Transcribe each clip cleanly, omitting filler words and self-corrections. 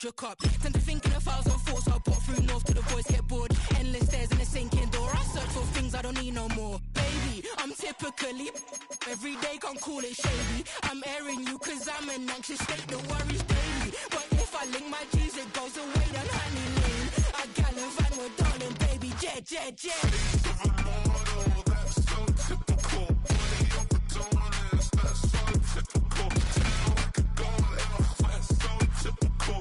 hold your cup. Tend to think in 1,000 thoughts. I'll put through north to the voice, get bored. Endless stairs in a sinking door. I search for things I don't need no more. Baby, I'm typically every day, can't call it shady. I'm airing you cause I'm an anxious state that worries daily. But if I link my G's, it goes away, then honey lean. I gallivant with darling, baby, jet, jet, jet. That's so typical. That's so typical. That's so typical.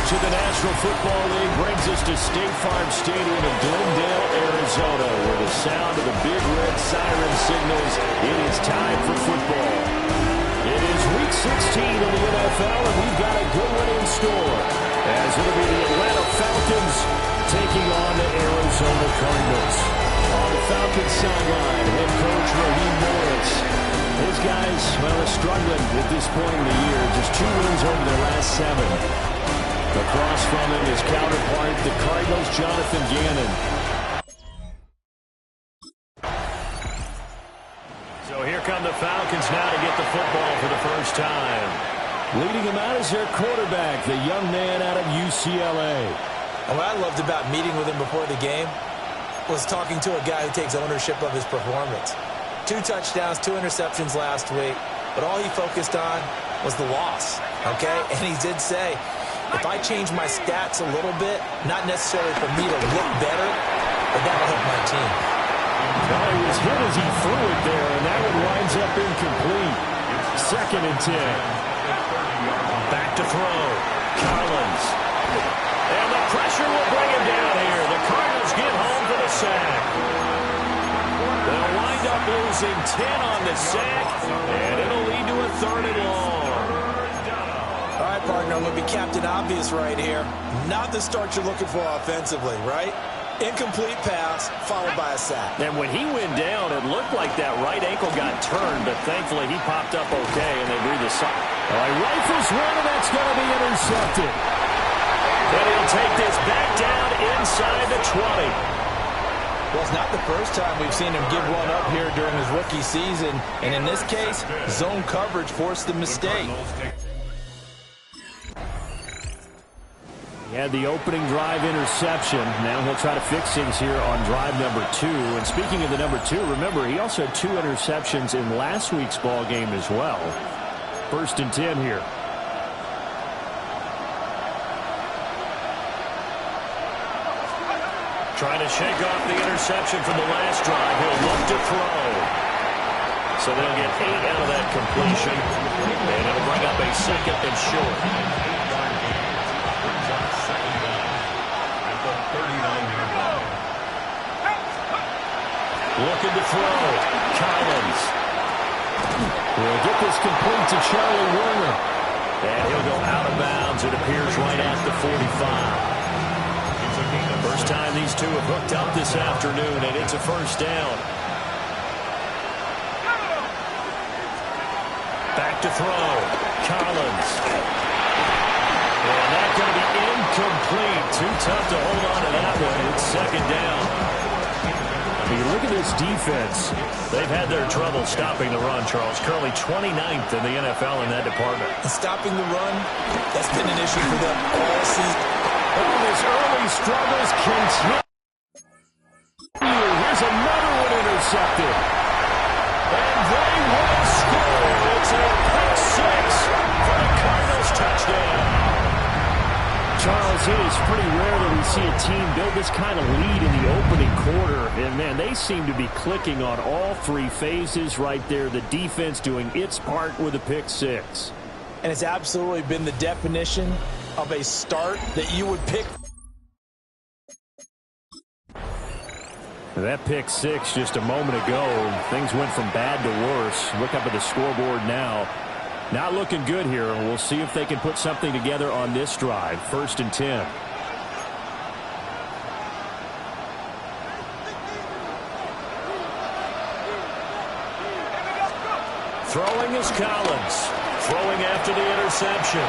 To the National Football League brings us to State Farm Stadium in Glendale, Arizona, where the sound of the big red siren signals it is time for football. It is Week 16 in the NFL, and we've got a good one in store, as it'll be the Atlanta Falcons taking on the Arizona Cardinals. On the Falcons sideline, head coach Raheem Morris. His guys, well, are struggling at this point in the year. Just 2 wins over their last 7. Across from him, his counterpart, the Cardinals' Jonathan Gannon. So here come the Falcons now to get the football for the first time. Leading him out is their quarterback, the young man out of UCLA. What I loved about meeting with him before the game was talking to a guy who takes ownership of his performance. 2 touchdowns, 2 interceptions last week, but all he focused on was the loss, okay? And he did say, if I change my stats a little bit, not necessarily for me to look better, but that'll help my team. Well, he was hit as he threw it there, and that one winds up incomplete. 2nd and 10. Back to throw. Collins. And the pressure will bring him down here. The Cardinals get home for the sack. They'll wind up losing 10 on the sack, and it'll lead to a 3rd and long. All right, partner, I'm going to be Captain Obvious right here. Not the start you're looking for offensively, right? Incomplete pass, followed by a sack. And when he went down, it looked like that right ankle got turned, but thankfully he popped up okay, and they breathed a sigh. All right, rifles one, and that's going to be intercepted. And he'll take this back down inside the 20. Well, it's not the first time we've seen him give one up here during his rookie season, and in this case, zone coverage forced the mistake. He had the opening drive interception. Now he'll try to fix things here on drive number 2. And speaking of the number 2, remember, he also had 2 interceptions in last week's ball game as well. 1st and 10 here. Trying to shake off the interception from the last drive. He'll look to throw. So they'll get 8 out of that completion. And it'll bring up a 2nd and short. Looking to throw. Collins. Will get this complete to Charlie Warner. And he'll go out of bounds. It appears right at the 45. First time these two have hooked up this afternoon, and it's a first down. Back to throw. Collins. And that's going to be incomplete. Too tough to hold on to that one. It's 2nd down. You look at this defense. They've had their trouble stopping the run, Charles. Currently 29th in the NFL in that department. And stopping the run, that's been an issue for them all season. All his early struggles continue. Here's another one intercepted. And they will score. It's a pick 6 for the Cardinals touchdown. Charles, it is pretty rare that we see a team build this kind of lead in the opening quarter. And, man, they seem to be clicking on all 3 phases right there. The defense doing its part with a pick 6. And it's absolutely been the definition of a start that you would pick. That pick 6 just a moment ago. Things went from bad to worse. Look up at the scoreboard now. Not looking good here. We'll see if they can put something together on this drive. 1st and 10. Throwing is Collins. Throwing after the interception.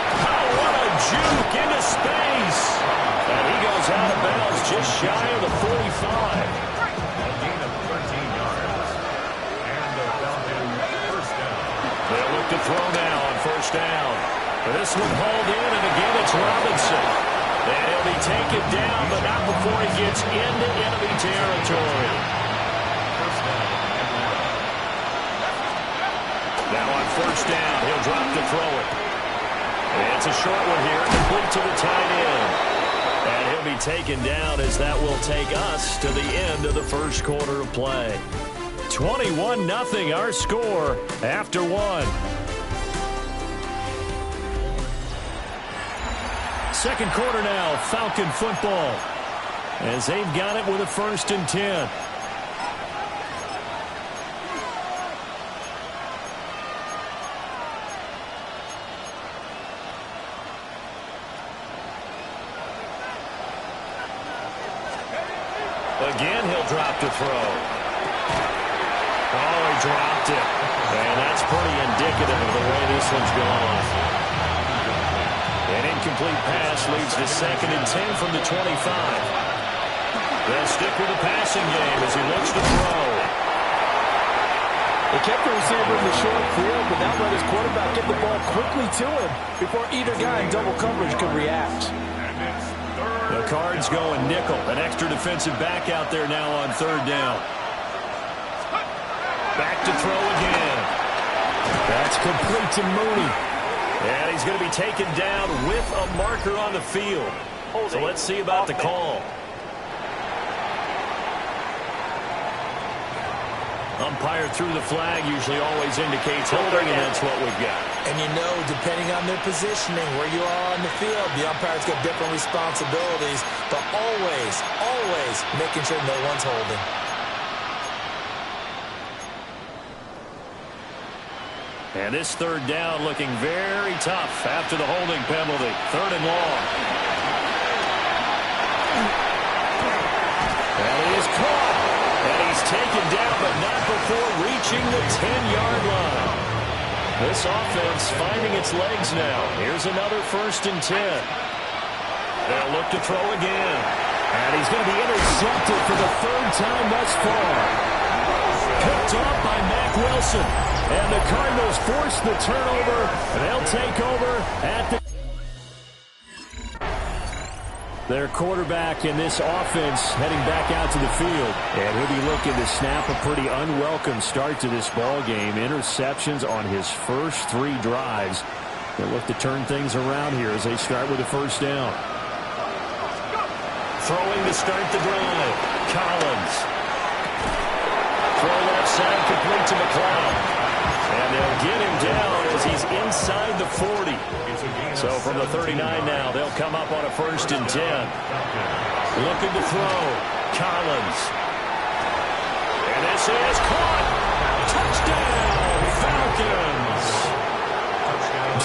Oh, what a juke into space. And he goes out of bounds just shy of the 45. They'll look to throw now on 1st down. This one hauled in, and again it's Robinson. And he'll be taken down, but not before he gets into enemy territory. Now on 1st down, he'll drop to throw it. And it's a short one here, complete to the tight end. And he'll be taken down as that will take us to the end of the 1st quarter of play. 21-0 our score after 1. 2nd quarter now, Falcon football. As they've got it with a 1st and 10. Again, he'll drop to throw. Oh, he dropped it. And that's pretty indicative of the way this one's gone. An incomplete pass leads to 2nd and 10 from the 25. They'll stick with the passing game as he looks to throw. They kept the receiver in the short field, but now let his quarterback get the ball quickly to him before either guy in double coverage could react. The Cards going nickel. An extra defensive back out there now on 3rd down. Back to throw again. That's complete to Mooney. And he's going to be taken down with a marker on the field. So let's see about the call. Umpire threw the flag, usually always indicates holding, and that's what we've got. And you know, depending on their positioning, where you are on the field, the umpire's got different responsibilities, but always making sure no one's holding. And this 3rd down looking very tough after the holding penalty. 3rd and long. And he is caught. And he's taken down, but not before reaching the 10-yard line. This offense finding its legs now. Here's another 1st and 10. They'll look to throw again. And he's going to be intercepted for the 3rd time thus far. Picked off by Mack Wilson. And the Cardinals force the turnover. And they'll take over at the... Their quarterback in this offense heading back out to the field. And he'll be looking to snap a pretty unwelcome start to this ball game. Interceptions on his first 3 drives. They'll look to turn things around here as they start with a 1st down. Throwing to start the drive. Collins. Throw left side complete to McLeod. And they'll get him down as he's inside the 40. So from the 39 now, they'll come up on a 1st and 10. Looking to throw. Collins. And this is caught. Touchdown, Falcons.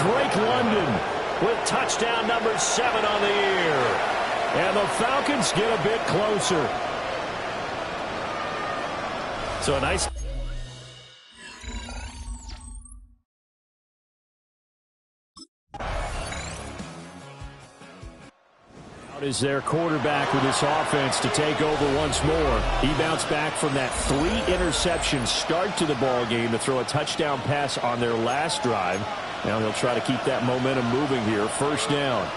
Drake London with touchdown number 7 on the year. And the Falcons get a bit closer. So a nice... is their quarterback with this offense to take over once more. He bounced back from that 3-interception start to the ball game to throw a touchdown pass on their last drive. Now he'll try to keep that momentum moving here. 1st down.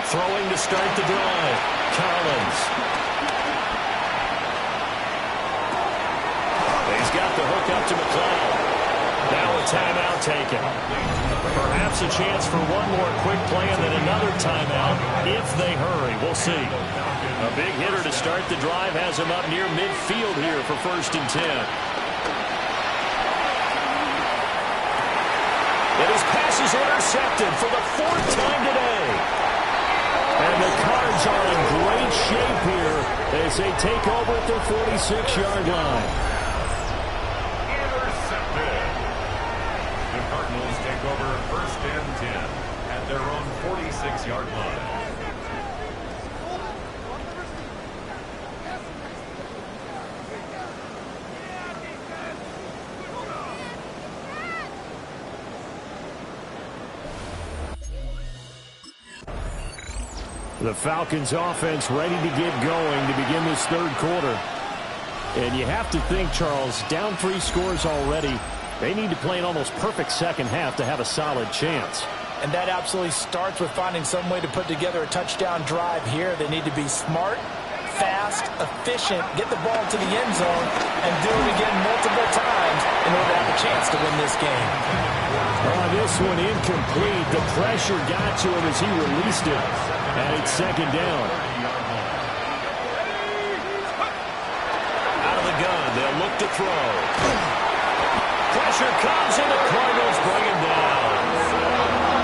Throwing to start the drive. Collins. He's got the hook up to McLeod. Now a timeout taken. Perhaps a chance for one more quick play and then another timeout if they hurry. We'll see. A big hitter to start the drive has him up near midfield here for 1st and 10. And his pass is intercepted for the 4th time today. And the Cards are in great shape here as they take over at their 46-yard line. Take over 1st and 10 at their own 46-yard line. The Falcons offense ready to get going to begin this 3rd quarter. And you have to think, Charles, down 3 scores already. They need to play an almost perfect second half to have a solid chance. And that absolutely starts with finding some way to put together a touchdown drive here. They need to be smart, fast, efficient, get the ball to the end zone, and do it again multiple times in order to have a chance to win this game. This one incomplete. The pressure got to him as he released it. And it's 2nd down. Out of the gun, they'll look to throw. Pressure comes, and the Cardinals bring him down.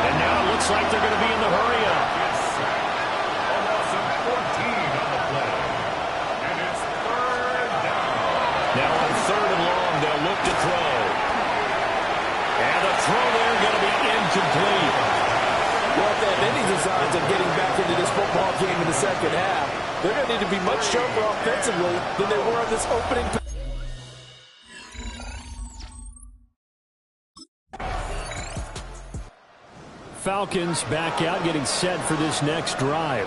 And now it looks like they're going to be in the hurry-up. Almost 14 on the play. And it's 3rd down. Now on 3rd and long, they'll look to throw. And the throw there going to be incomplete. Well, if they have any designs of getting back into this football game in the second half, they're going to need to be much sharper offensively than they were on this opening. Falcons back out, getting set for this next drive.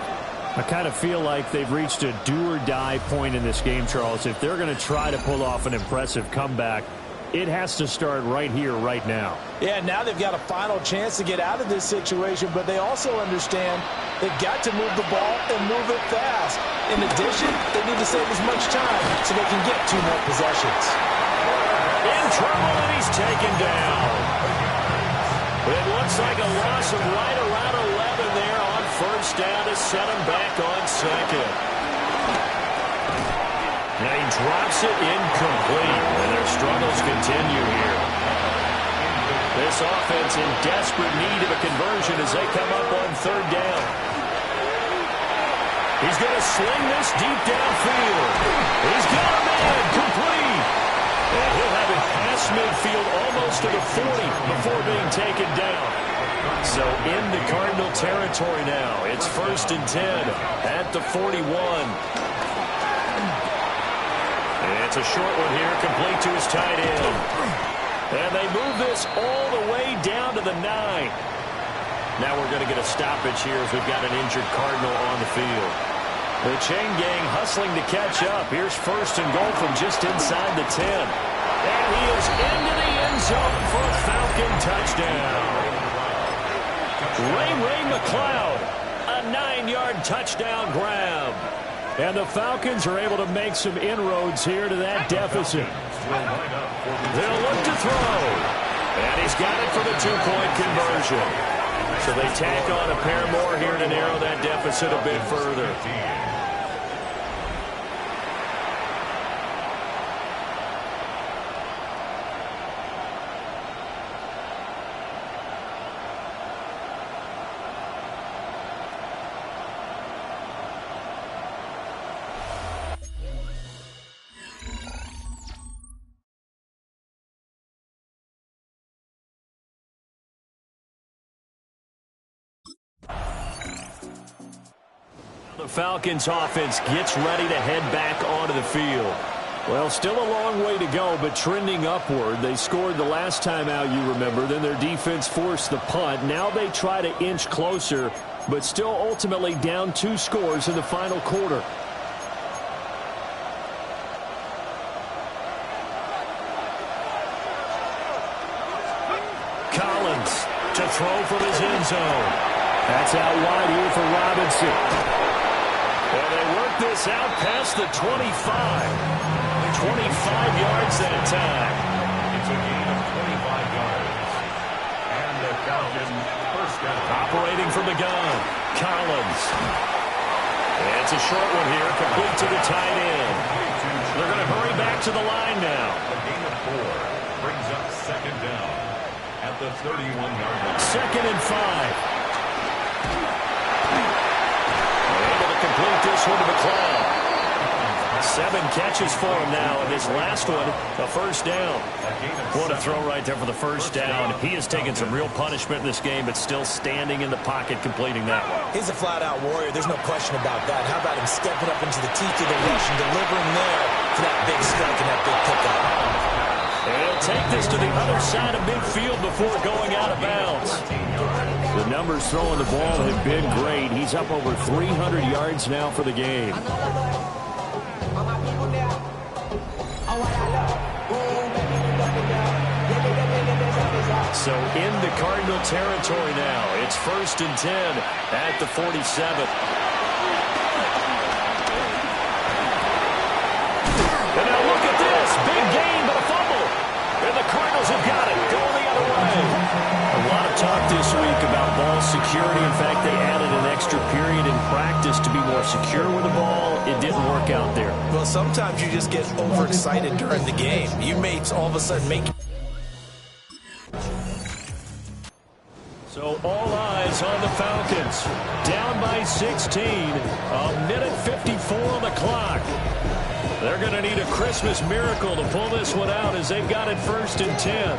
I kind of feel like they've reached a do-or-die point in this game, Charles. If they're going to try to pull off an impressive comeback, it has to start right here, right now. Yeah, now they've got a final chance to get out of this situation, but they also understand they've got to move the ball and move it fast. In addition, they need to save as much time so they can get 2 more possessions. In trouble, and he's taken down. It looks like a loss of right around 11 there on 1st down to set him back on 2nd. Now he drops it incomplete, and their struggles continue here. This offense in desperate need of a conversion as they come up on 3rd down. He's going to sling this deep downfield. He's got a man complete. And he'll have it past midfield almost to the 40 before being taken down. So into Cardinal territory now. It's 1st and 10 at the 41. It's a short one here, complete to his tight end. And they move this all the way down to the 9. Now we're going to get a stoppage here as we've got an injured Cardinal on the field. The chain gang hustling to catch up. Here's 1st and goal from just inside the 10. And he is into the end zone for a Falcon touchdown. Ray McLeod, a 9-yard touchdown grab. And the Falcons are able to make some inroads here to that deficit. They'll look to throw. And he's got it for the two-point conversion. So they tack on a pair more here to narrow that deficit a bit further. The Falcons offense gets ready to head back onto the field. Well, still a long way to go, but trending upward. They scored the last time out, you remember. Then their defense forced the punt. Now they try to inch closer, but still ultimately down 2 scores in the final quarter. Collins to throw from his end zone. That's out wide here for Robinson. Well, they work this out past the 25. 25 yards that time. It's a gain of 25 yards. And the Falcons first down. Operating from the gun, Collins. And it's a short one here, complete to the tight end. They're going to hurry back to the line now. A gain of 4 brings up second down at the 31-yard line. 2nd and 5. Able to complete this one to McLeod. 7 catches for him now, and this last one, a first down. What a throw right there for the first down. He has taken some real punishment in this game, but still standing in the pocket, completing that one. He's a flat-out warrior. There's no question about that. How about him stepping up into the teeth of the rush and delivering there for that big strike and that big pickup? And he'll take this to the other side of midfield before going out of bounds. The numbers throwing the ball have been great. He's up over 300 yards now for the game. So into Cardinal territory now. It's 1st and 10 at the 47. And now look at this. Big gain, but a fumble. And the Cardinals have got it. Going the other way. A lot of talk this week about ball security. In fact, they added an extra period in practice to be more secure with the ball. It didn't work out there. Well, sometimes you just get overexcited during the game. You may all of a sudden make... So all eyes on the Falcons. Down by 16. A minute 54 on the clock. They're going to need a Christmas miracle to pull this one out as they've got it 1st and 10.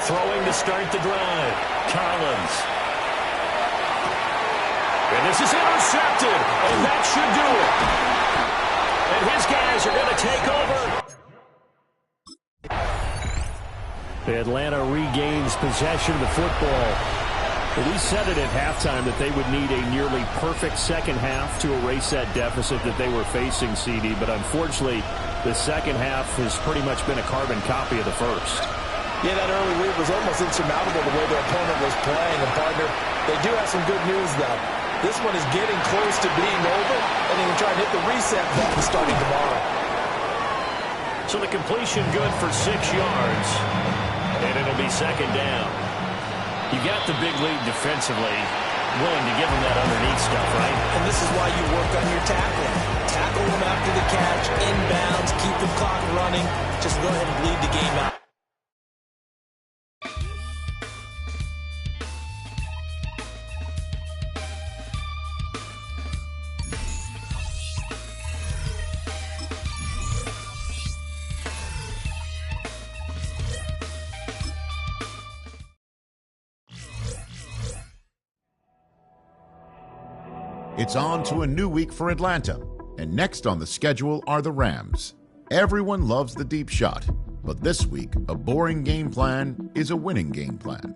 Throwing to start the drive. Collins. And this is intercepted. And that should do it. And his guys are going to take over. Atlanta regains possession of the football. But we said it at halftime that they would need a nearly perfect second half to erase that deficit that they were facing, CD. But unfortunately, the second half has pretty much been a carbon copy of the first. Yeah, that early lead was almost insurmountable the way their opponent was playing. And, partner, they do have some good news, though. This one is getting close to being over, and they can try and hit the reset button starting tomorrow. So the completion good for 6 yards, and it'll be second down. You got the big lead defensively, willing to give them that underneath stuff, right? And this is why you work on your tackling. Tackle them after the catch, inbounds, keep the clock running. Just go ahead and bleed the game out. It's on to a new week for Atlanta, and next on the schedule are the Rams. Everyone loves the deep shot, but this week, a boring game plan is a winning game plan.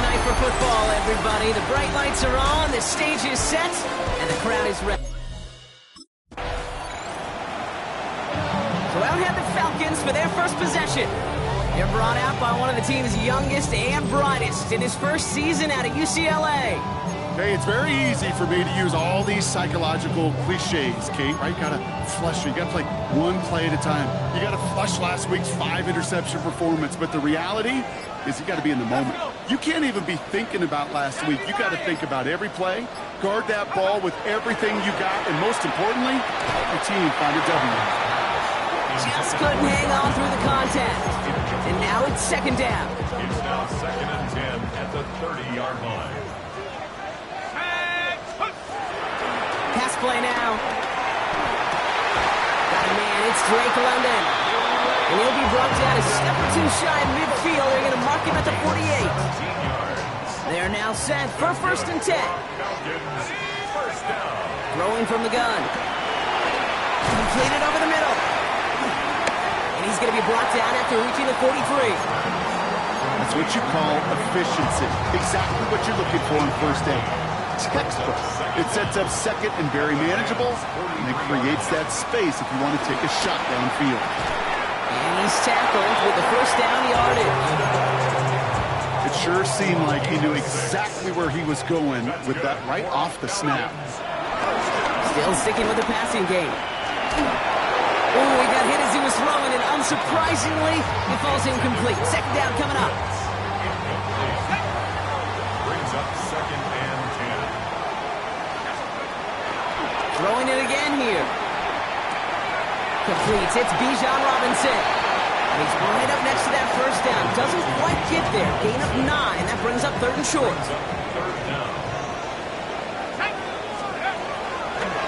night for football, everybody. The bright lights are on, the stage is set, and the crowd is ready. So out head the Falcons for their first possession. They're brought out by one of the team's youngest and brightest in his first season out of UCLA. Hey, it's very easy for me to use all these psychological cliches, Kate, right? You gotta flush it. You gotta play one play at a time. You gotta flush last week's 5-interception performance, but the reality is you gotta be in the moment. You can't even be thinking about last week. You gotta think about every play, guard that ball with everything you got, and most importantly, help your team find a W. Just couldn't hang on through the contact. And now it's second down. It's now 2nd and 10 at the 30-yard line. Pass play now. Got a man, it's Drake London. And he'll be brought down a step or two shy of midfield. They're going to mark him at the 48. They're now set for 1st and 10. Throwing from the gun. Completed over the middle. And he's going to be brought down after reaching the 43. That's what you call efficiency. Exactly what you're looking for in first down. Textbook. It sets up second and very manageable, and it creates that space if you want to take a shot downfield. And he's tackled with the first down yardage. It sure seemed like he knew exactly where he was going with that right off the snap. Still sticking with the passing game. Oh, he got hit as he was throwing, and unsurprisingly, it falls incomplete. Second down coming up. Brings up 2nd and 10. Throwing it again here. Completes. It's Bijan Robinson. And he's right up next to that first down. Doesn't quite get there. Gain of 9. That brings up 3rd and short.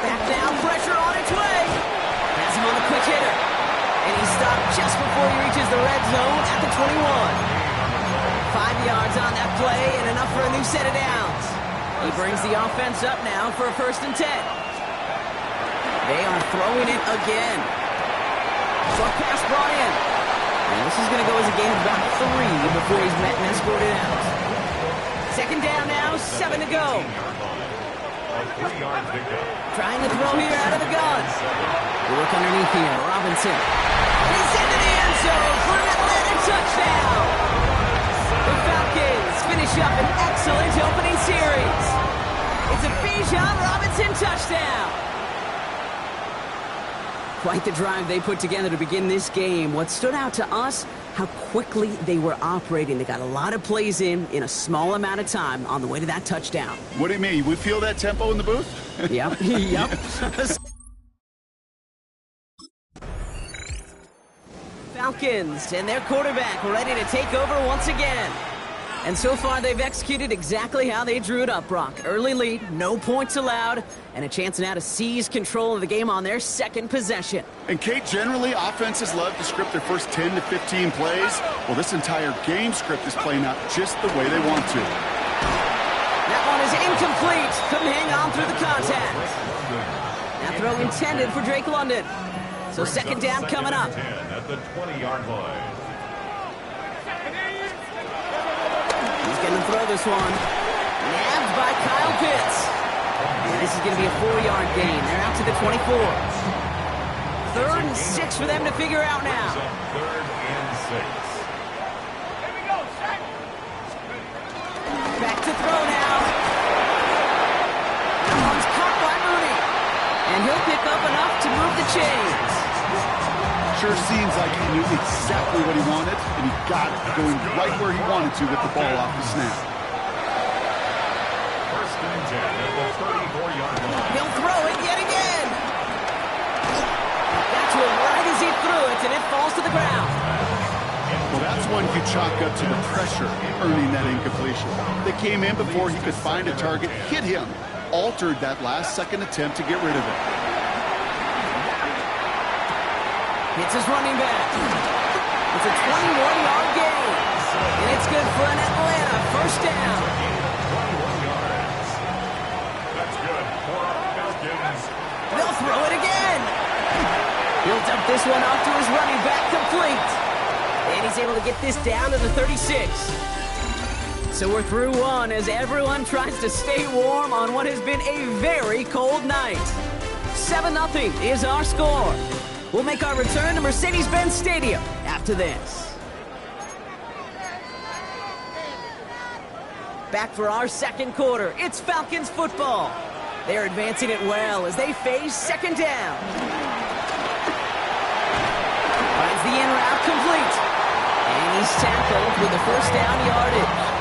Back down. Pressure on its way. Has him on a quick hitter. And he's stopped just before he reaches the red zone at the 21. 5 yards on that play and enough for a new set of downs. He brings the offense up now for a 1st and 10. They are throwing it again. Short pass brought in. And this is going to go as a gain of about 3 before he's met and escorted out. Second down now, 7 to go. Trying to throw here out of the gun. Look underneath here, Robinson. And he's into the end zone for an Atlanta touchdown. The Falcons finish up an excellent opening series. It's a Bijan Robinson touchdown. Quite the drive they put together to begin this game. What stood out to us, how quickly they were operating. They got a lot of plays in a small amount of time on the way to that touchdown. What do you mean? We feel that tempo in the booth? Yep, yep. Falcons and their quarterback ready to take over once again. And so far, they've executed exactly how they drew it up, Brock. Early lead, no points allowed, and a chance now to seize control of the game on their second possession. And, Kate, generally, offenses love to script their first 10 to 15 plays. Well, this entire game script is playing out just the way they want to. That one is incomplete. Couldn't hang on through the contact. That throw intended for Drake London. So second down coming up. At the 20-yard line. He's going to throw this one. Nabbed by Kyle Pitts. And this is going to be a 4-yard gain. They're out to the 24. 3rd and 6 for them to figure out now. 3rd and 6. Back to throw now. That one's caught by Mooney. And he'll pick up enough to move the chains. Sure seems like he knew exactly what he wanted, and he got it, going right where he wanted to with the ball off the snap. 1st and 10 at the 34-yard line. He'll throw it yet again. Got to him right as he threw it, and it falls to the ground. Well, that's one you chalk up to the pressure earning that incompletion. They came in before he could find a target, hit him, altered that last-second attempt to get rid of it. It's his running back. It's a 21-yard gain. And it's good for an Atlanta first down. 21 yards. That's good for our Falcons. They'll throw it again. He'll dump this one off to his running back, complete. And he's able to get this down to the 36. So we're through one as everyone tries to stay warm on what has been a very cold night. 7-0 is our score. We'll make our return to Mercedes-Benz Stadium after this. Back for our second quarter. It's Falcons football. They're advancing it well as they face second down. Finds the in route complete. And he's tackled with the first down yardage.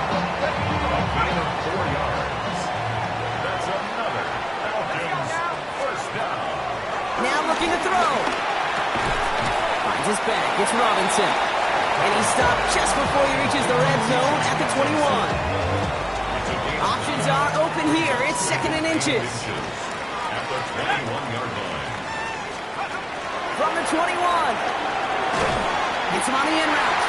A gain of 4 yards. That's another Falcons first down. Now looking to throw. Finds his back. It's Robinson. And he stopped just before he reaches the red zone at the 21. Options are open here. It's 2nd and inches. At the 21-yard line. From the 21. Gets him on the in route.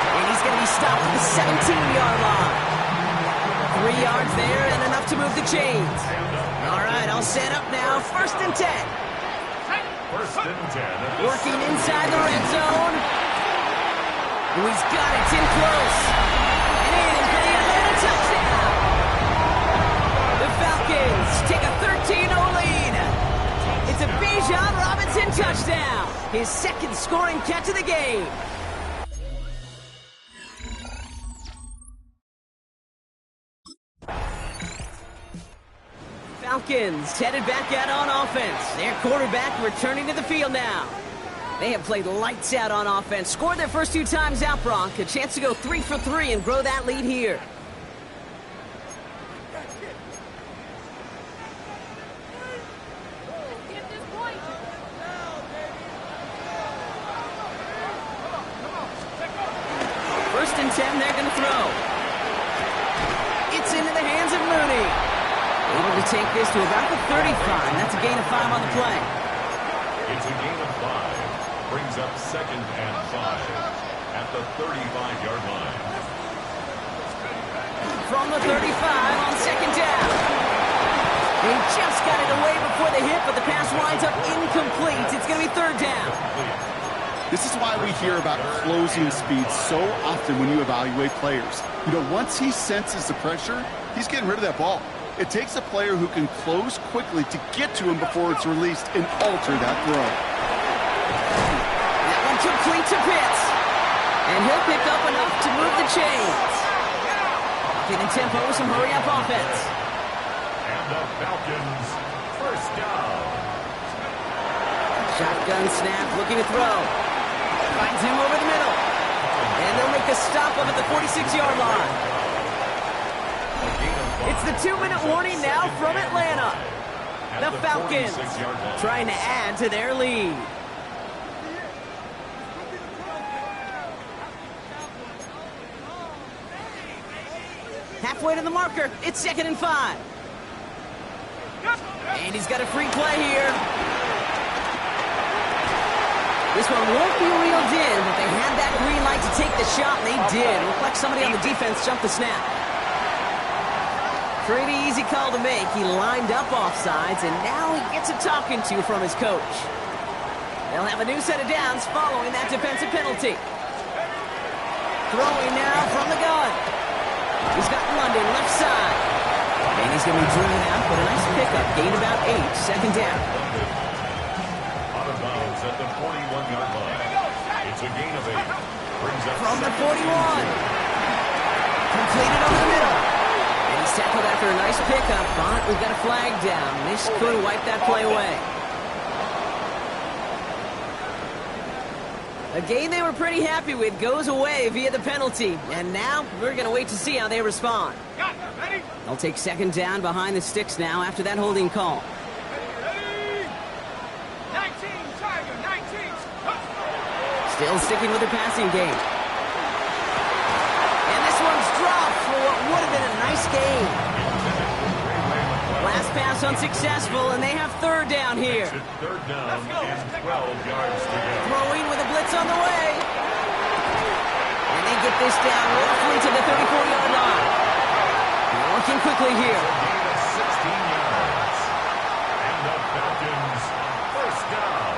And he's going to be stopped at the 17-yard line. 3 yards there and enough to move the chains. All right, I'll set up now. 1st and 10. 1st and 10. Working inside the red zone. Oh, he's got it. It's in close. And in for the Atlanta touchdown. The Falcons take a 13-0 lead. It's a Bijan Robinson touchdown. His 2nd scoring catch of the game. Falcons headed back out on offense. Their quarterback returning to the field now. They have played lights out on offense. Scored their first 2 times out, Bronk. A chance to go 3 for 3 and grow that lead here. First and 10, they're going to throw. It's into the hands of Mooney. Able to take this to about the 35. That's a gain of 5 on the play. It's a gain of 5. Brings up 2nd and 5 at the 35-yard line. From the 35 on 2nd down. They just got it away before the hit, but the pass winds up incomplete. It's going to be 3rd down. This is why we hear about closing speed so often when you evaluate players. You know, once he senses the pressure, he's getting rid of that ball. It takes a player who can close quickly to get to him before it's released and alter that throw. That one complete to Pitts. And he'll pick up enough to move the chains. Getting tempo with some hurry-up offense. And the Falcons first down. Shotgun snap, looking to throw. Finds him over the middle. And they'll make a stop up at the 46-yard line. It's the 2-minute warning now from Atlanta. The Falcons trying to add to their lead. Halfway to the marker. It's 2nd and 5. And he's got a free play here. This one won't be reeled in, but they had that green light to take the shot, and they did. Looked like somebody on the defense jumped the snap. Pretty easy call to make. He lined up offsides, and now he gets a talking to from his coach. They'll have a new set of downs following that defensive penalty. Throwing now from the gun. He's got London left side. And he's going to be driven out, but a nice pickup. Gain about 8, 2nd down. Out of bounds at the 41-yard line. It's a gain of 8. Brings up from the 41. Completed over the middle. And he's tackled after a nice pickup, but we've got a flag down. This could wipe that play away. A game they were pretty happy with goes away via the penalty. And now we're going to wait to see how they respond. They'll take 2nd down behind the sticks now after that holding call. 19, Tiger, 19. Still sticking with the passing game. And this one's dropped for what would have been a nice game. Last pass unsuccessful, and they have 3rd down here. 3rd down and 12 yards to go. Throwing with a blitz on the way. And they get this down roughly to the 34-yard line. They're working quickly here. Gain of 16 yards. And the Falcons first down.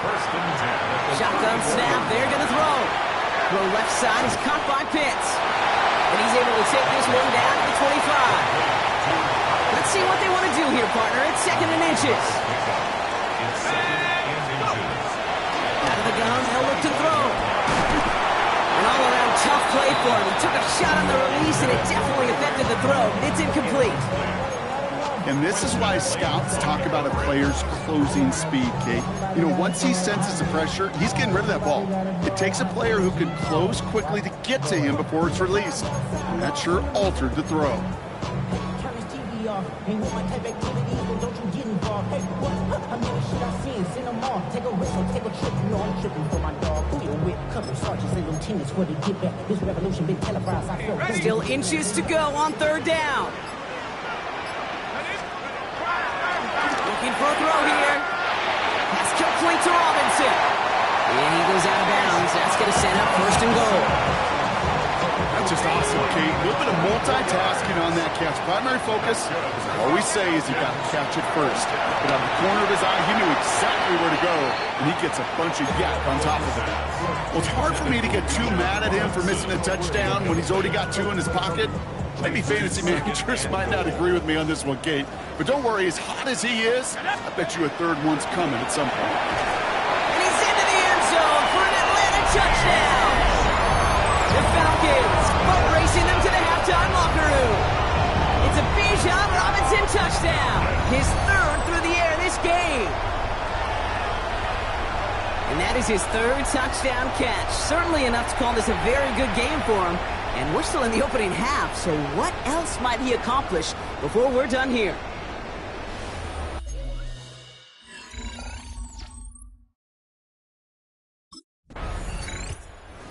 1st and 10. Shotgun snap. They're going to throw. Throw left side is caught by Pitts. able to take this one down to the 25. Let's see what they want to do here, partner. It's 2nd and inches. Out of the gun, they'll look to throw. An all-around tough play for him. He took a shot on the release, and it definitely affected the throw. It's incomplete. And this is why scouts talk about a player's closing speed, Kate. You know, once he senses the pressure, he's getting rid of that ball. It takes a player who can close quickly to get to him before it's released. And that sure altered the throw. Still inches to go on 3rd down. Looking for a throw here. That's complete to Robinson. And he goes out of bounds. That's going to set up 1st and goal. That's just awesome, Kate. A little bit of multitasking on that catch. Primary focus, as I always say, is you got to catch it first. But out of the corner of his eye, he knew exactly where to go, and he gets a bunch of yak on top of it. Well, it's hard for me to get too mad at him for missing a touchdown when he's already got 2 in his pocket. Maybe fantasy managers might not agree with me on this one, Kate. But don't worry, as hot as he is, I bet you a 3rd one's coming at some point. And he's into the end zone for an Atlanta touchdown. The Falcons boat racing them to the halftime locker room. It's a Bijan Robinson touchdown. His 3rd through the air this game. And that is his 3rd touchdown catch. Certainly enough to call this a very good game for him. And we're still in the opening half, so what else might he accomplish before we're done here?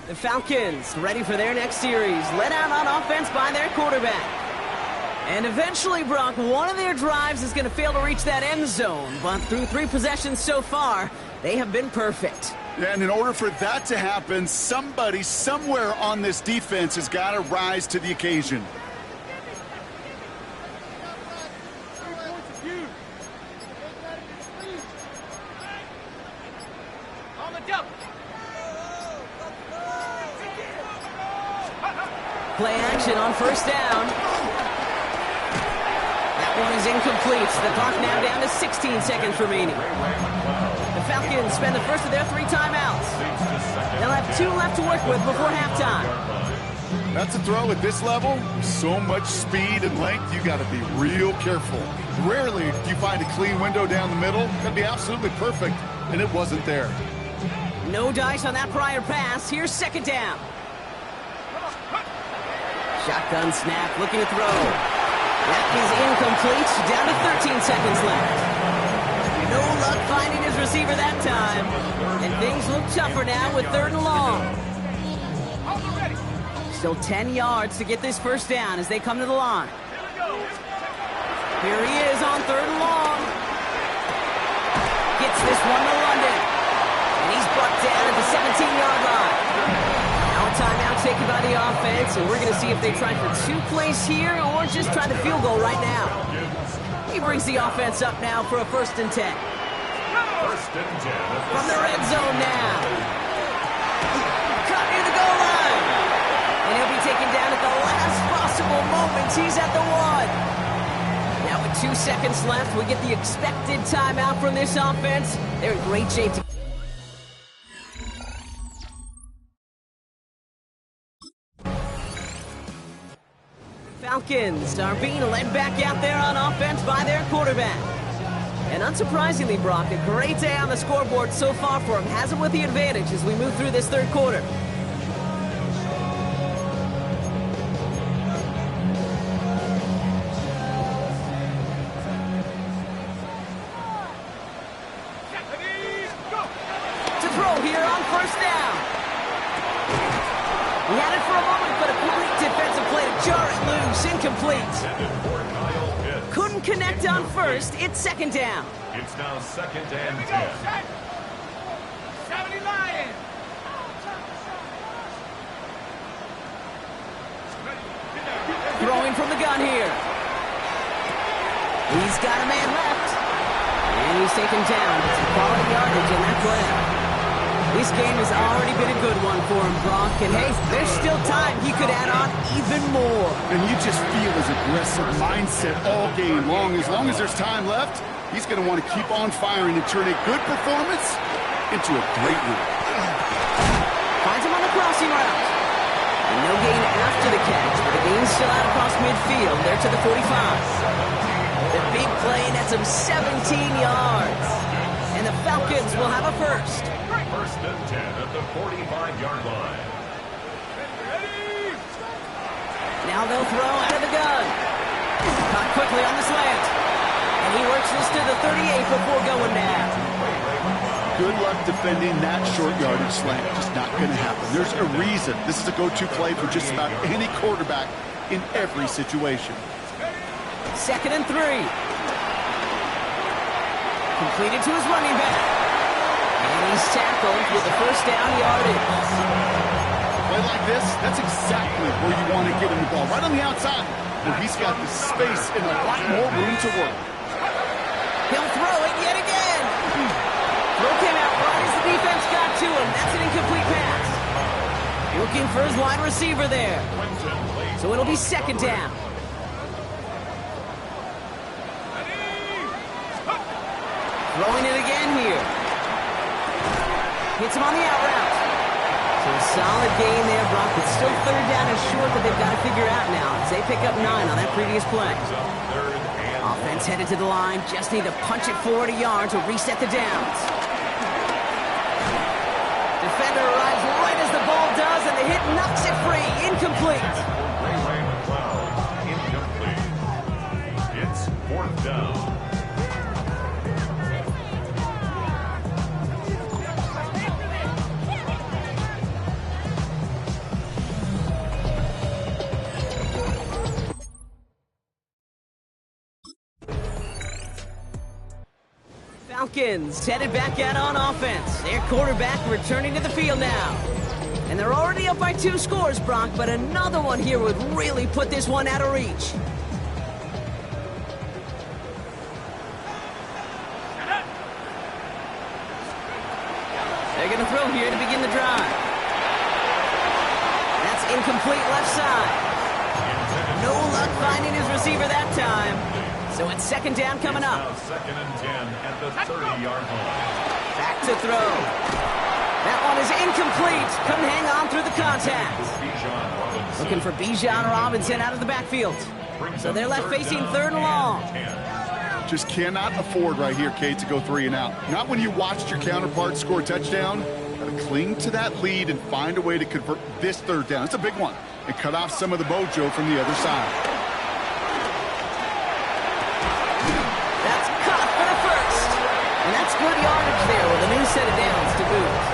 The Falcons ready for their next series, led out on offense by their quarterback. And eventually, Brock, one of their drives is going to fail to reach that end zone, but through 3 possessions so far, they have been perfect. Yeah, and in order for that to happen, somebody somewhere on this defense has got to rise to the occasion. Play action on 1st down. That one is incomplete. The clock now down to 16 seconds remaining. The Falcons spend the first of their 3 timeouts. They'll have 2 left to work with before halftime. That's a throw at this level. So much speed and length, you got to be real careful. Rarely do you find a clean window down the middle. That'd be absolutely perfect, and it wasn't there. No dice on that prior pass. Here's 2nd down. Shotgun snap, looking to throw. That is incomplete. Down to 13 seconds left. No luck finding his receiver that time. And things look tougher now with 3rd and long. Still 10 yards to get this 1st down as they come to the line. Here he is on 3rd and long. Gets this one to London. And he's brought down at the 17-yard line. Now a timeout taken by the offense, and we're going to see if they try for 2 plays here or just try the field goal right now. He brings the offense up now for a 1st and 10. 1st and 10. From the red zone now. Caught near the goal line. And he'll be taken down at the last possible moment. He's at the 1. Now with 2 seconds left, we get the expected timeout from this offense. They're in great shape to Falcons are being led back out there on offense by their quarterback. And unsurprisingly, Brock, a great day on the scoreboard so far for him. Has him with the advantage as we move through this 3rd quarter. To throw here on 1st down. He had it for a moment, but a complete defensive play to jar it loose. Incomplete. Couldn't connect on 1st. It's 2nd down. It's now 2nd and 10. 70 Lions. Throwing from the gun here. He's got a man left. And he's taken down. It's quality yardage in that play. This game has already been a good one for him, Brock. And hey, there's still time. He could add on even more. And you just feel his aggressive mindset all game long. As long as there's time left, he's going to want to keep on firing and turn a good performance into a great win. Finds him on the crossing route. And no gain after the catch, but the gain's still out across midfield. They're to the 45. The big play nets him 17 yards. And the Falcons will have a first. First and 10 at the 45-yard line. Now they'll throw out of the gun. Caught quickly on the slant. And he works this to the 38 before going down. Good luck defending that short yardage slant. Just not going to happen. There's a reason this is a go-to play for just about any quarterback in every situation. 2nd and 3. Completed to his running back. And he's tackled with the first down yardage. Play like this, that's exactly where you want to get him the ball. Right on the outside, where he's got the space and a lot more room to work. He'll throw it yet again. Throw came out right as the defense got to him. That's an incomplete pass. Looking for his wide receiver there. So it'll be 2nd down. Throwing it again here. Hits him on the out route. So a solid gain there, Brock. It's still 3rd down and short, but they've got to figure out now as they pick up 9 on that previous play. Offense headed to the line. Just need to punch it 40 yards to reset the downs. Defender arrives right as the ball does, and the hit knocks it free. Incomplete. Incomplete. It's 4th down. Falcons headed back out on offense. Their quarterback returning to the field now. And they're already up by 2 scores, Brock, but another one here would really put this one out of reach. They're going to throw here to begin the drive. That's incomplete left side. No luck finding his receiver that time. So it's 2nd down coming up. 2nd and 10 at the 30-yard line. Back to throw. That one is incomplete. Couldn't hang on through the contact. Looking for Bijan Robinson out of the backfield. So they're left facing 3rd and long. Just cannot afford right here, Kate, to go 3 and out. Not when you watched your counterpart score a touchdown. Got to cling to that lead and find a way to convert this 3rd down. It's a big one. And cut off some of the mojo from the other side. That's caught for the first. And that's good yardage there with a new set of downs to boot.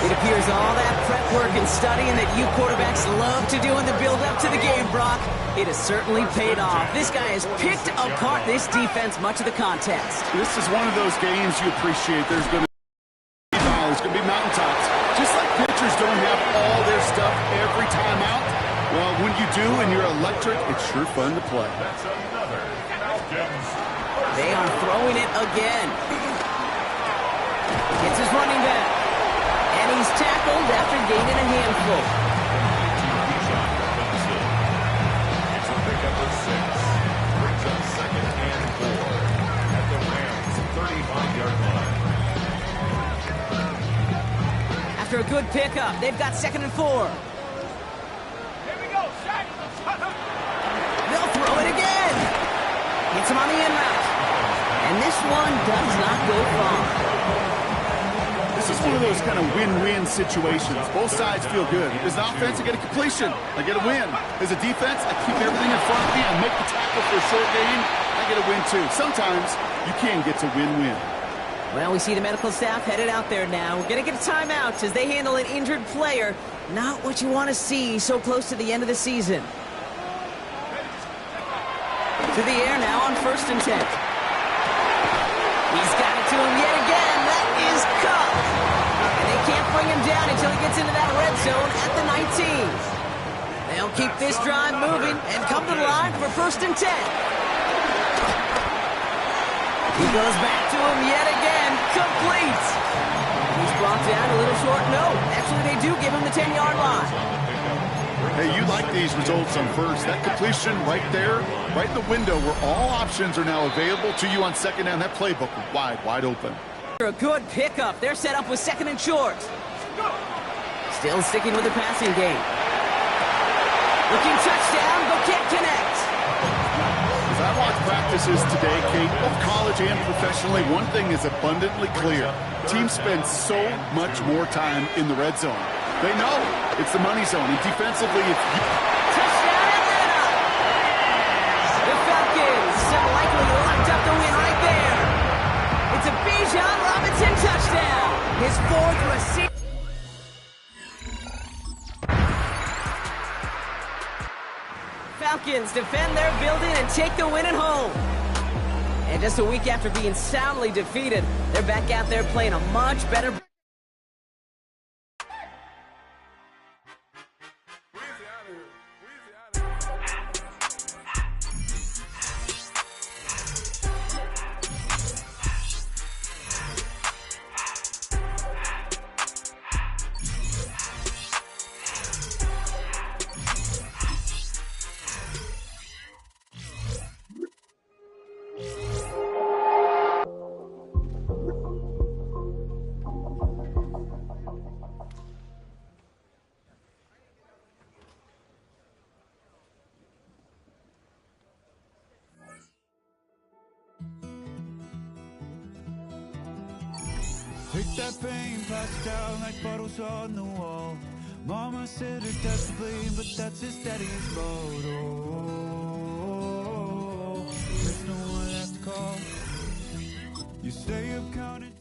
It appears all that prep work and studying that you quarterbacks love to do in the build-up to the game, Brock, it has certainly paid off. This guy has picked apart this defense much of the contest. This is one of those games you appreciate. There's going to be valleys, going to be mountaintops. Just like pitchers don't have all their stuff every time out, well, when you do and you're electric, it's sure fun to play. That's another Falcons. They are throwing it again. Gets his running back. And he's tackled after gaining a handful. It's a pickup of 6. Brings up 2nd and 4 at the Rams' 35-yard line. After a good pickup, they've got 2nd and 4. Here we go, Shaq. They'll throw it again. Hits him on the in route. And this one does not go far. This is one of those kind of win-win situations. Both sides feel good. As an offense, I get a completion. I get a win. As a defense, I keep everything in front of me. I make the tackle for a short gain. I get a win, too. Sometimes you can get to win-win. Well, we see the medical staff headed out there now. We're going to get a timeout as they handle an injured player. Not what you want to see so close to the end of the season. To the air now on 1st and 10. He's got it to him yet again. That is caught. And they can't bring him down until he gets into that red zone at the 19. They'll keep this drive moving and come to the line for 1st and 10. He goes back to him yet again. Complete. He's brought down a little short. No, actually they do give him the 10-yard line. Hey, you like these results on first. That completion right there, right in the window where all options are now available to you on second down. That playbook wide open. A good pickup. They're set up with second and short. Still sticking with the passing game. Looking touchdown, but can't connect. As I watch practices today, Kate, both college and professionally, one thing is abundantly clear. Teams spend so much more time in the red zone. They know it's the money zone, and defensively, Touchdown, Atlanta! The Falcons have likely locked up the win right there. It's a Bijan Robinson touchdown. His fourth receiver. Falcons defend their building and take the win at home. And just a week after being soundly defeated, they're back out there playing a much better. Take that pain, pass it down like bottles on the wall. Mama said it does bleed, but that's his daddy's motto. There's no one left to call. You stay up counting.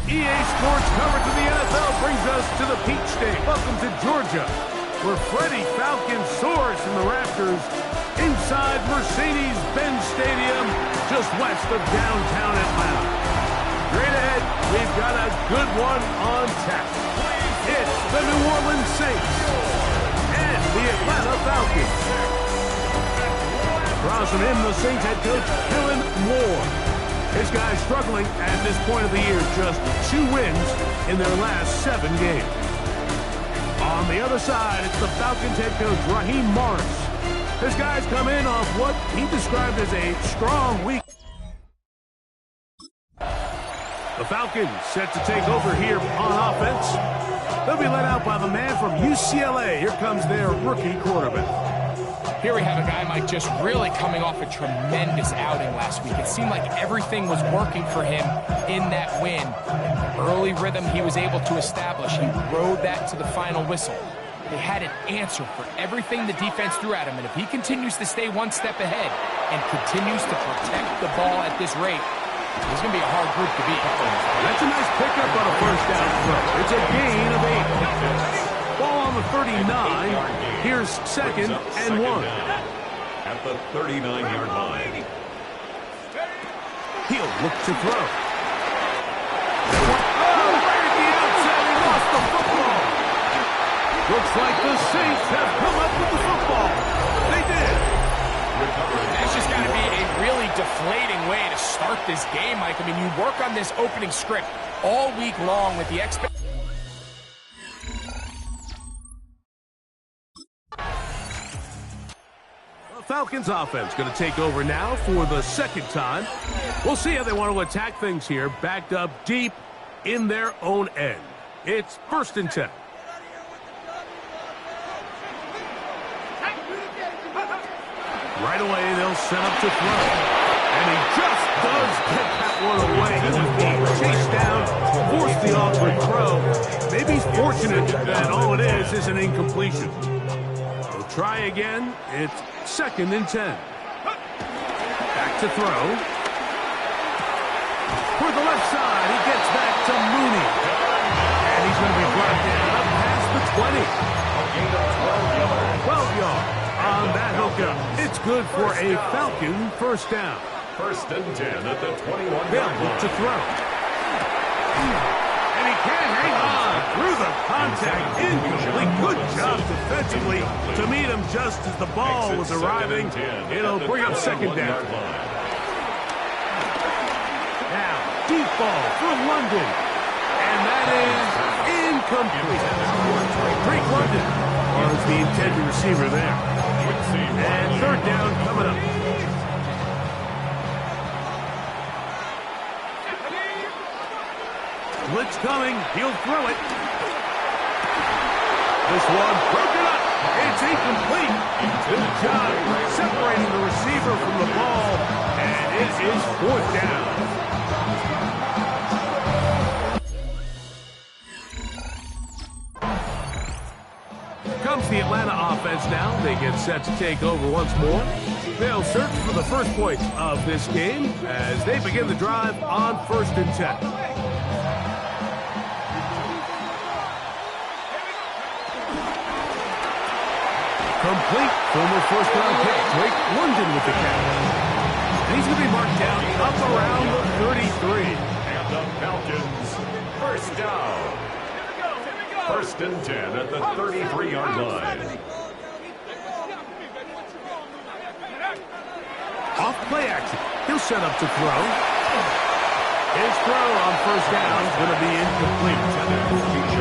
EA Sports coverage of the NFL brings us to the Peach State. Welcome to Georgia, where Freddie Falcon soars from the rafters inside Mercedes-Benz Stadium, just west of downtown Atlanta. Straight ahead, we've got a good one on tap. It's the New Orleans Saints and the Atlanta Falcons. Crossing in, the Saints head coach, Kellen Moore. This guy's struggling at this point of the year, just 2 wins in their last 7 games. On the other side, it's the Falcons head coach, Raheem Morris. This guy's come in off what he described as a strong week. The Falcons set to take over here on offense. They'll be led out by the man from UCLA. Here comes their rookie quarterback. Here we have a guy, Mike, just really coming off a tremendous outing last week. It seemed like everything was working for him in that win. The early rhythm he was able to establish, he rode that to the final whistle. They had an answer for everything the defense threw at him, and if he continues to stay one step ahead and continues to protect the ball at this rate, he's going to be a hard group to beat. That's a nice pickup on a first down throw. It's a gain of 8. Ball on the 39. Here's second and 1. At the 39-yard line. He'll look to throw. Oh, right at the outside, he lost the football. Looks like the Saints have come up with the football. They did. That's just got to be a really deflating way to start this game, Mike. I mean, you work on this opening script all week long with the expectation. Falcons offense going to take over now for the second time. We'll see how they want to attack things here, backed up deep in their own end. It's 1st and 10. Right away, they'll set up to throw. And he just does get that one away. He was being chased down, forced the awkward throw. Maybe he's fortunate that all it is an incompletion. They'll try again. It's 2nd and 10. Back to throw. For the left side, he gets back to Mooney. And he's going to be brought down past the 20. 12 yards on that hookup. It's good for a Falcon first down. 1st and 10 at the 21. They'll look to throw. And he can't hang on through the contact. Incomplete. Good job defensively to meet him just as the ball was arriving. It'll bring up 2nd down. Now, deep ball for London. And that is incomplete. Drake London was the intended receiver there. And 3rd down coming up. Blitz coming. He'll throw it. This one broken up. It's incomplete. Good job separating the receiver from the ball. And it is 4th down. Comes the Atlanta offense now. They get set to take over once more. They'll search for the first point of this game as they begin the drive on 1st and 10. Complete. Former first-round pick Drake London with the catch. And he's going to be marked down up around the 33. And the Falcons, 1st down. 1st and 10 at the 33-yard line. Off play action. He'll set up to throw. His throw on 1st down is going to be incomplete.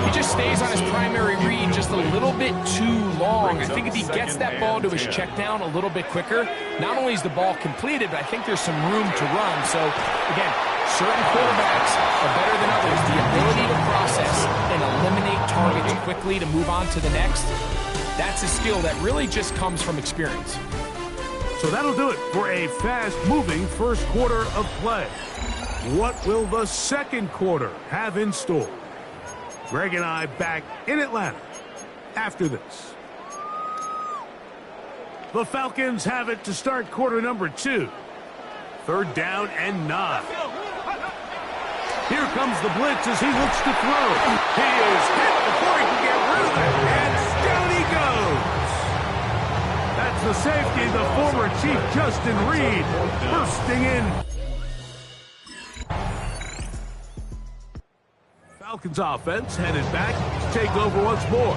He just stays on his primary read just a little bit too long. I think if he gets that ball to his check down a little bit quicker, not only is the ball completed, but I think there's some room to run. So, again, certain quarterbacks are better than others. The ability to process and eliminate targets quickly to move on to the next, that's a skill that really just comes from experience. So that'll do it for a fast-moving first quarter of play. What will the second quarter have in store? Greg and I back in Atlanta after this. The Falcons have it to start quarter number 2. 3rd down and 9. Here comes the blitz as he looks to throw. He is hit before he can get rid of it, and down he goes. That's the safety, the former Chief Justin Reed, bursting in. Falcons offense headed back to take over once more.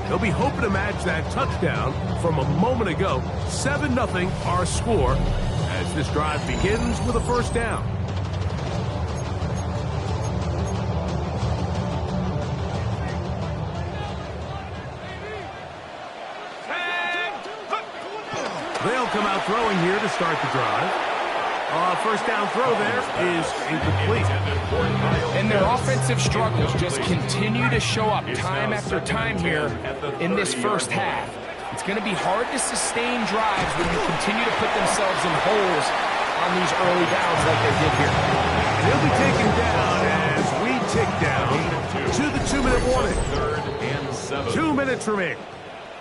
They'll be hoping to match that touchdown from a moment ago. 7-0 our score as this drive begins with a 1st down. They'll come out throwing here to start the drive. 1st down throw there is incomplete. And their offensive struggles just continue to show up time after time here in this first half. It's going to be hard to sustain drives when you continue to put themselves in holes on these early downs like they did here. They'll be taken down as we tick down to the 2-minute warning. 3rd and 7. 2 minutes remaining.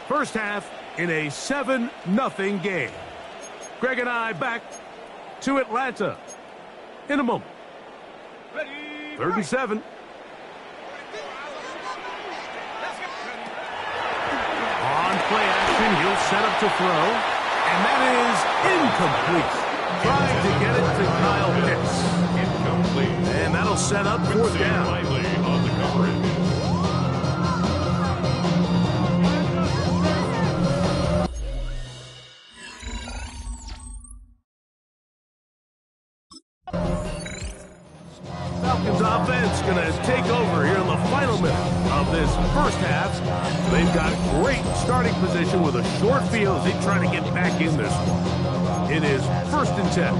First half in a 7-0 game. Greg and I back to Atlanta in a moment. 3rd and 7. On play action, he'll set up to throw. And that is incomplete. Trying to get it to Kyle Pitts. Incomplete. And that'll set up 4th down. On the coverage. offense going to take over here in the final minute of this first half. They've got great starting position with a short field as they try to get back in this one. It is 1st and 10.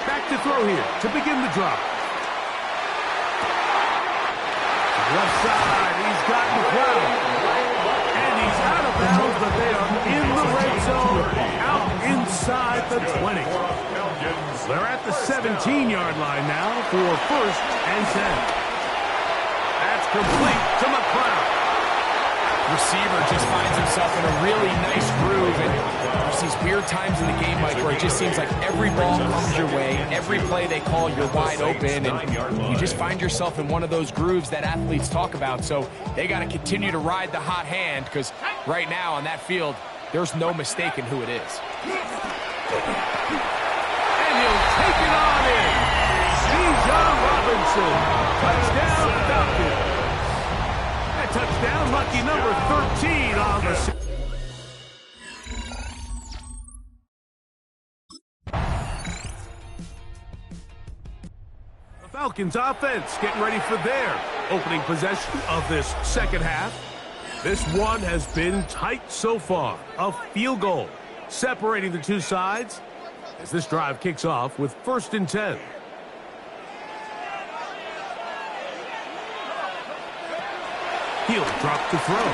Back to throw here to begin the drop. Left side, he's got the crowd. And he's out of bounds, but they are in the red zone, out inside the 20. They're at the 17-yard line now for 1st and 10. That's complete to McLeod. Receiver just finds himself in a really nice groove, and there's these weird times in the game, Mike, where it just seems like every ball comes your way, every play they call, you're wide open, and you just find yourself in one of those grooves that athletes talk about. So they got to continue to ride the hot hand, because right now on that field, there's no mistaking who it is. And he'll take it on in. Bijan Robinson, touchdown Falcons. That touchdown, lucky number 13 on the... The Falcons offense getting ready for their opening possession of this second half. This one has been tight so far. A field goal separating the two sides as this drive kicks off with 1st and 10. He'll drop to throw.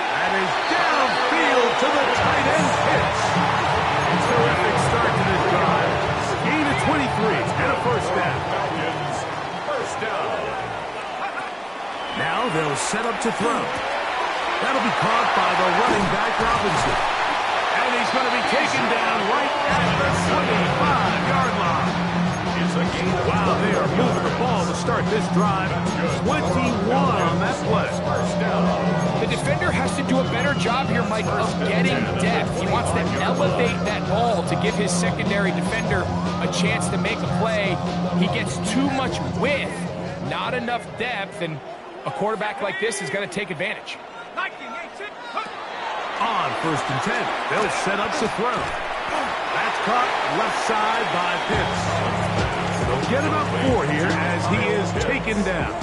That is downfield to the tight end pitch. Terrific start to this drive. Gain of 23 and a 1st down. First down. Now they'll set up to throw. That'll be caught by the running back Robinson. And he's going to be taken down right at the 25-yard line. Wow, they are moving the ball to start this drive. 21 on that play. The defender has to do a better job here, Mike, of getting depth. He wants to elevate that ball to give his secondary defender a chance to make a play. He gets too much width, not enough depth, and a quarterback like this is going to take advantage. On 1st and 10, they'll set up to throw. That's caught left side by Pitts. They'll get him up 4 here as he is taken down.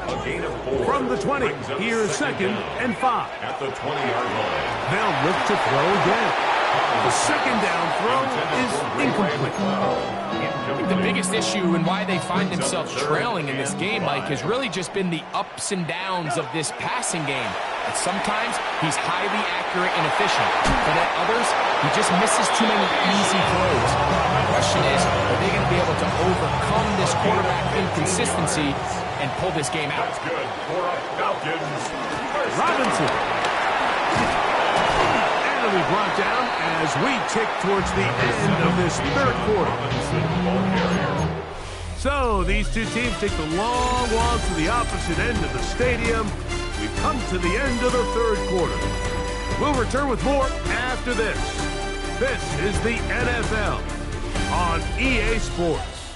A gain of 4. From the 20, here's 2nd and 5. At the 20-yard line. They'll look to throw again. The 2nd down throw is incomplete. The biggest issue and why they find themselves trailing in this game, Mike, has really just been the ups and downs of this passing game. And sometimes he's highly accurate and efficient, but at others, he just misses too many easy throws. The question is, are they going to be able to overcome this quarterback inconsistency and pull this game out? That's good for Falcons. Robinson. And it'll be brought down as we tick towards the end of this 3rd quarter. So these two teams take the long walk to the opposite end of the stadium. We've come to the end of the 3rd quarter. We'll return with more after this. This is the NFL on EA Sports.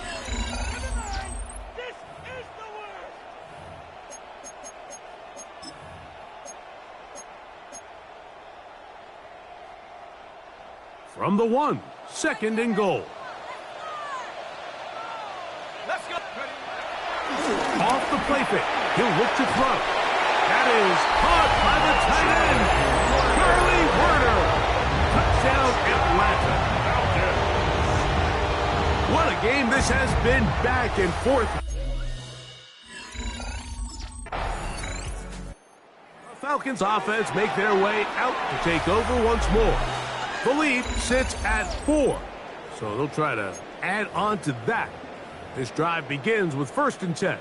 From the 1, 2nd and goal. Let's go. Off the play fake. He'll look to throw. That is caught by the tight end, Charlie Werner. Touchdown, Atlanta. What a game this has been, back and forth. The Falcons offense make their way out to take over once more. The lead sits at 4, so they'll try to add on to that. This drive begins with 1st and 10.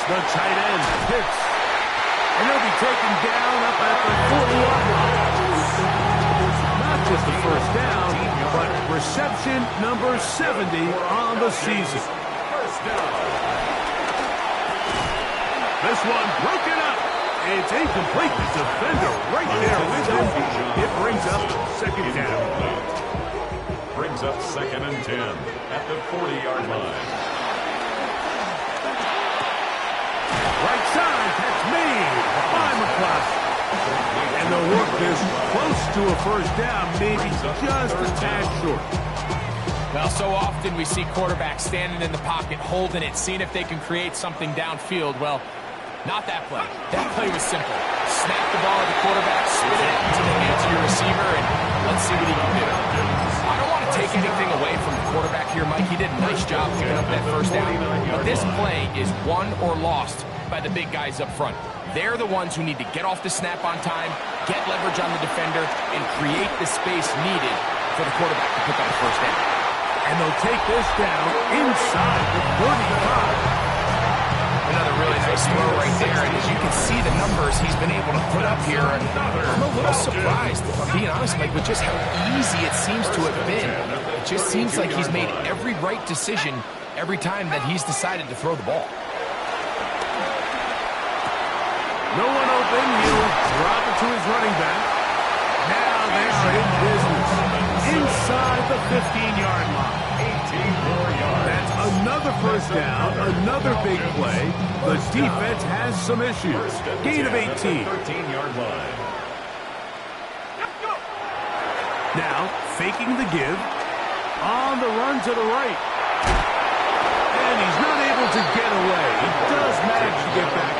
The tight end, Pitts. And he'll be taken down up at the 40-yard line. Not just the 1st down, but reception number 70 on the season. This one broken up. It's incomplete. The defender right there with him. It brings up 2nd down. brings up 2nd and 10 at the 40-yard line. Right side, that's made by McCloskey. And they'll work this close to a first down, maybe just a tad short. Well, so often we see quarterbacks standing in the pocket, holding it, seeing if they can create something downfield. Well, not that play. That play was simple. Snap the ball at the quarterback, spit it into the hands of your receiver, and let's see what he can do. I don't want to take anything away from the quarterback here, Mike. He did a nice job picking up that first down. But this play is won or lost by the big guys up front. They're the ones who need to get off the snap on time, get leverage on the defender, and create the space needed for the quarterback to pick up the first down. And they'll take this down inside the 35. Another really nice throw right there, and as you can see the numbers he's been able to put up here, and I'm a little surprised, if I'm being honest, Mike, with just how easy it seems to have been. It just seems like he's made every right decision every time that he's decided to throw the ball. No one open, he'll drop it to his running back. Now they're in business. Inside the 15-yard line. 18 more yards. That's another first down, another big play. The defense has some issues. Gain of 18. 13-yard line. Now, faking the give. On the run to the right. And he's not able to get away. He does manage to get back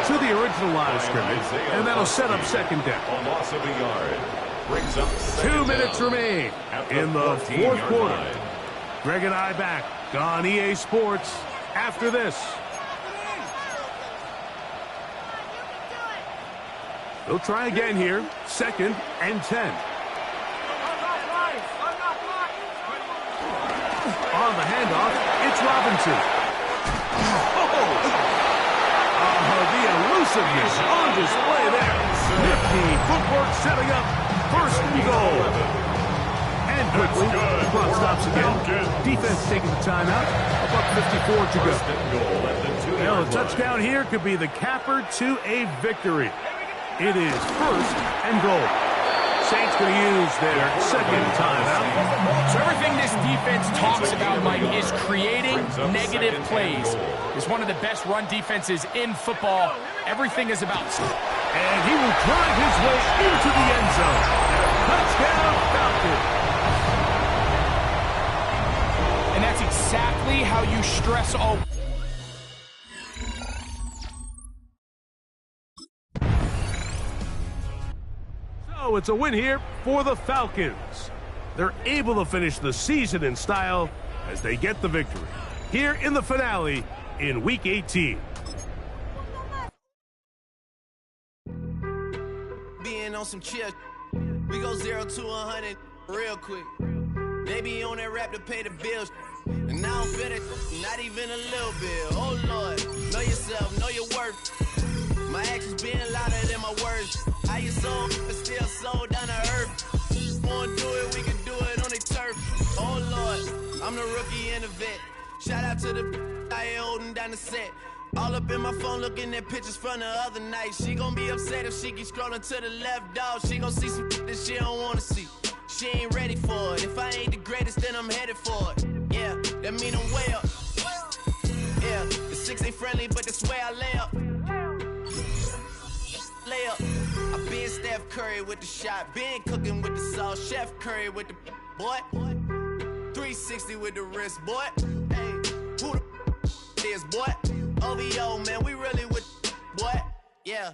to the original line of scrimmage, and that'll set up second down. A loss of a yard. Brings up 2 minutes remain in the fourth quarter. Greg and I back on EA Sports after this. They'll try again here. 2nd and 10. On the handoff, it's Robinson. The elusiveness on display there. Nifty footwork setting up 1st and goal. And quickly, the clock stops again. Defense taking the timeout. About 54 to go. Well, a touchdown here could be the capper to a victory. It is 1st and goal. Saints going to use their 2nd timeout. So everything this defense talks about, Mike, is creating negative plays. It's one of the best run defenses in football. Everything is about... And he will drive his way into the end zone. Touchdown, Falcons. And that's exactly how you stress all... So it's a win here for the Falcons. They're able to finish the season in style as they get the victory here in the finale in Week 18. Being on some chill, we go 0 to 100 real quick. They be on that rap to pay the bills, and I don't feel it, not even a little bit. Oh Lord, know yourself, know your worth. My actions being louder than my words. How you sold, but still sold down to earth. Wanna do it, we can do it on the turf. Oh Lord, I'm the rookie and the vet. Shout out to the I ain't holding down the set. All up in my phone looking at pictures from the other night. She gon' be upset if she keeps scrolling to the left, dog. She gon' see some that she don't wanna see. She ain't ready for it. If I ain't the greatest, then I'm headed for it. Yeah, that mean I'm way up. Yeah, the 6 ain't friendly, but that's where I lay up. Lay up. I been Steph Curry with the shot. Been cooking with the sauce. Chef Curry with the boy. 360 with the wrist, boy. Hey, who the is, boy? OVO, man, we really with boy. Yeah,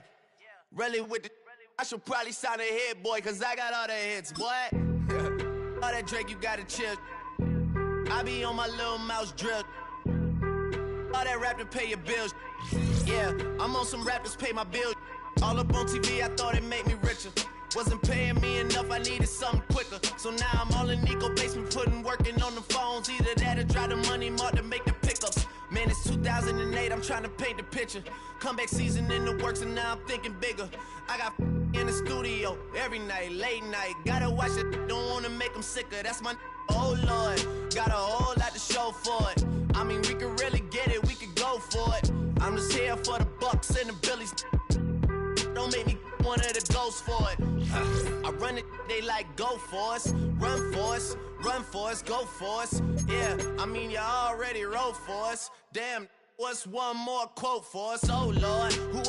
really with the. I should probably sign a hit, boy, cause I got all the hits, boy. All that Drake, you gotta chill. I be on my little mouse drill. All that rap to pay your bills. Yeah, I'm on some rappers pay my bills. All up on TV, I thought it made me richer. Wasn't paying me enough, I needed something quicker. So now I'm all in Nico basement, working on the phones. Either that or drive the money mark to make the pickups. Man, it's 2008, I'm trying to paint the picture. Comeback season in the works, and now I'm thinking bigger. I got in the studio every night, late night. Gotta watch it, don't wanna make them sicker. That's my oh Lord, got a whole lot to show for it. I mean, we could really get it, we could go for it. I'm just here for the Bucks and the Billies. Don't make me one of the ghosts for it. I run it, they like go for us. Run for us, run for us, go for us. Yeah, I mean, you already wrote for us. Damn, what's one more quote for us? Oh, Lord, who else?